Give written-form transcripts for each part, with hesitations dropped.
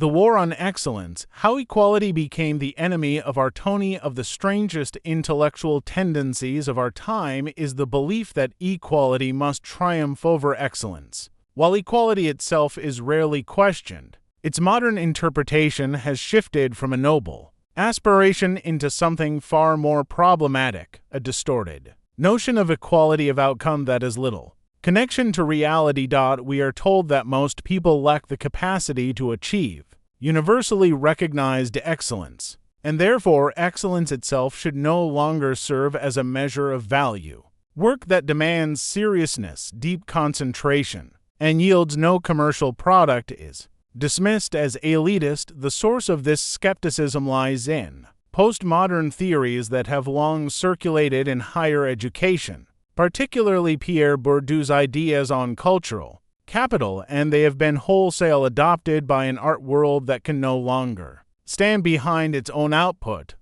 The War on Excellence, How Equality Became the Enemy of Our Tony of the strangest intellectual tendencies of our time is the belief that equality must triumph over excellence. While equality itself is rarely questioned, its modern interpretation has shifted from a noble aspiration into something far more problematic, a distorted notion of equality of outcome that is little connection to reality. We are told that most people lack the capacity to achieve universally recognized excellence, and therefore excellence itself should no longer serve as a measure of value. Work that demands seriousness, deep concentration, and yields no commercial product is dismissed as elitist. The source of this skepticism lies in postmodern theories that have long circulated in higher education, particularly Pierre Bourdieu's ideas on cultural capital, and they have been wholesale adopted by an art world that can no longer stand behind its own output.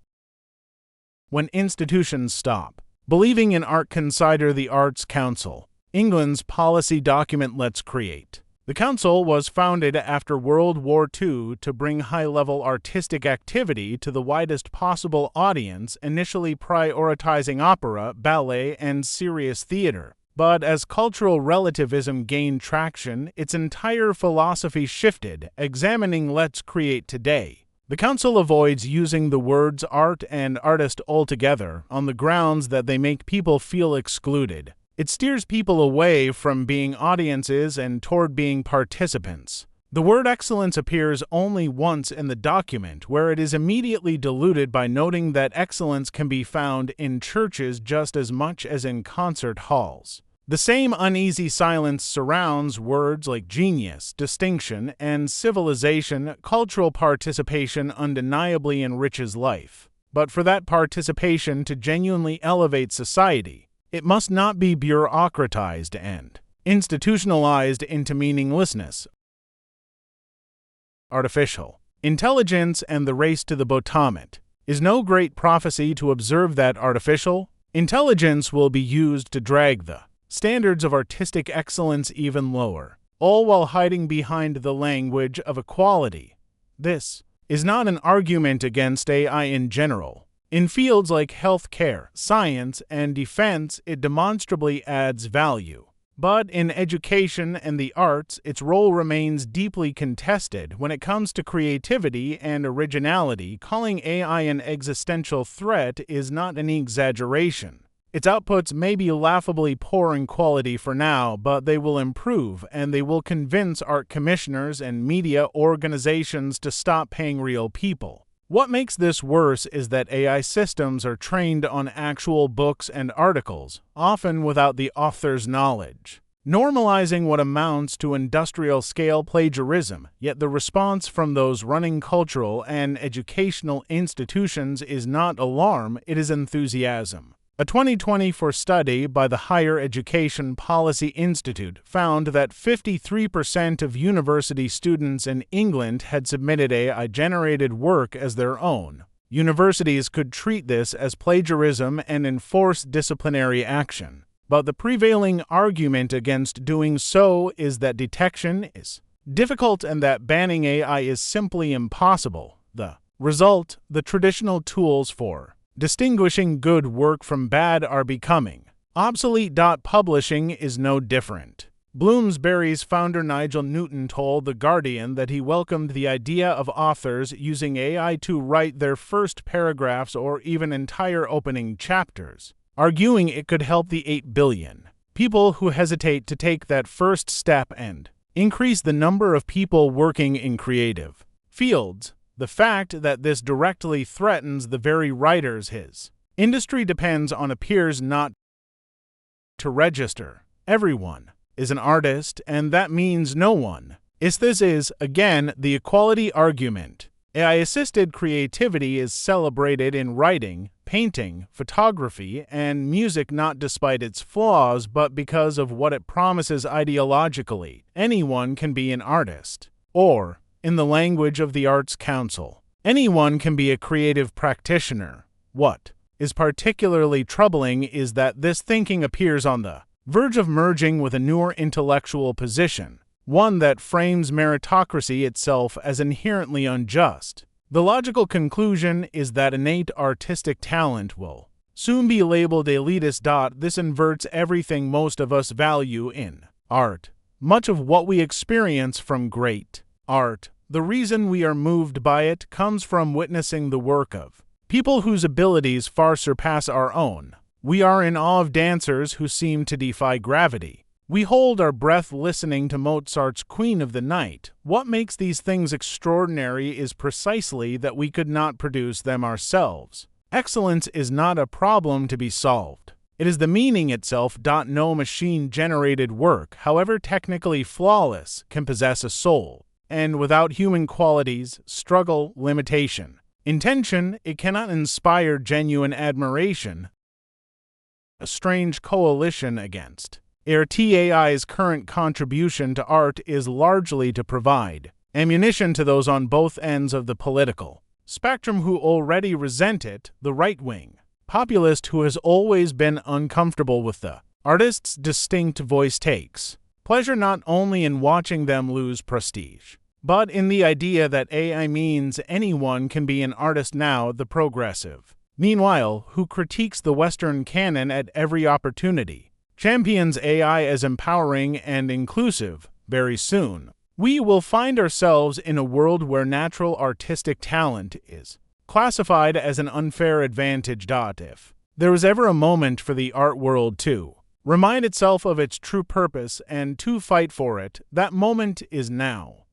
When institutions stop believing in art, consider the Arts Council, England's policy document. Let's create. The council was founded after World War II to bring high-level artistic activity to the widest possible audience, initially prioritizing opera, ballet, and serious theater. But as cultural relativism gained traction, its entire philosophy shifted, examining Let's Create today. The council avoids using the words art and artist altogether on the grounds that they make people feel excluded. It steers people away from being audiences and toward being participants. The word excellence appears only once in the document, where it is immediately diluted by noting that excellence can be found in churches just as much as in concert halls. The same uneasy silence surrounds words like genius, distinction, and civilization. Cultural participation undeniably enriches life, but for that participation to genuinely elevate society, it must not be bureaucratized and institutionalized into meaninglessness. Artificial intelligence and the race to the bottom. It is no great prophecy to observe that artificial intelligence will be used to drag the standards of artistic excellence even lower, all while hiding behind the language of equality. This is not an argument against AI in general. In fields like healthcare, science, and defense, it demonstrably adds value. But in education and the arts, its role remains deeply contested. When it comes to creativity and originality, calling AI an existential threat is not an exaggeration. Its outputs may be laughably poor in quality for now, but they will improve, and they will convince art commissioners and media organizations to stop paying real people. What makes this worse is that AI systems are trained on actual books and articles, often without the author's knowledge, normalizing what amounts to industrial-scale plagiarism. Yet the response from those running cultural and educational institutions is not alarm, it is enthusiasm. A 2024 study by the Higher Education Policy Institute found that 53% of university students in England had submitted AI-generated work as their own. Universities could treat this as plagiarism and enforce disciplinary action. But the prevailing argument against doing so is that detection is difficult and that banning AI is simply impossible. The result, the traditional tools for distinguishing good work from bad are becoming obsolete. Publishing is no different. Bloomsbury's founder Nigel Newton told The Guardian that he welcomed the idea of authors using AI to write their first paragraphs or even entire opening chapters, arguing it could help the 8 billion people who hesitate to take that first step and increase the number of people working in creative fields. The fact that this directly threatens the very writers his industry depends on appears not to register. Everyone is an artist, and that means no one. This is, again, the equality argument. AI-assisted creativity is celebrated in writing, painting, photography, and music not despite its flaws, but because of what it promises ideologically. Anyone can be an artist. Or, in the language of the Arts Council, anyone can be a creative practitioner. What is particularly troubling is that this thinking appears on the verge of merging with a newer intellectual position, one that frames meritocracy itself as inherently unjust. The logical conclusion is that innate artistic talent will soon be labeled elitist. This inverts everything most of us value in art. Much of what we experience from great art, the reason we are moved by it, comes from witnessing the work of people whose abilities far surpass our own. We are in awe of dancers who seem to defy gravity. We hold our breath listening to Mozart's Queen of the Night. What makes these things extraordinary is precisely that we could not produce them ourselves. Excellence is not a problem to be solved. It is the meaning itself. No machine-generated work, however technically flawless, can possess a soul. And without human qualities, struggle, limitation, intention, it cannot inspire genuine admiration. A strange coalition against AI's current contribution to art is largely to provide ammunition to those on both ends of the political spectrum who already resent it, the right-wing populist who has always been uncomfortable with the artist's distinct voice takes pleasure not only in watching them lose prestige, but in the idea that AI means anyone can be an artist now, the progressive, meanwhile, who critiques the Western canon at every opportunity, champions AI as empowering and inclusive. Very soon, we will find ourselves in a world where natural artistic talent is classified as an unfair advantage. If there was ever a moment for the art world to remind itself of its true purpose and to fight for it, that moment is now.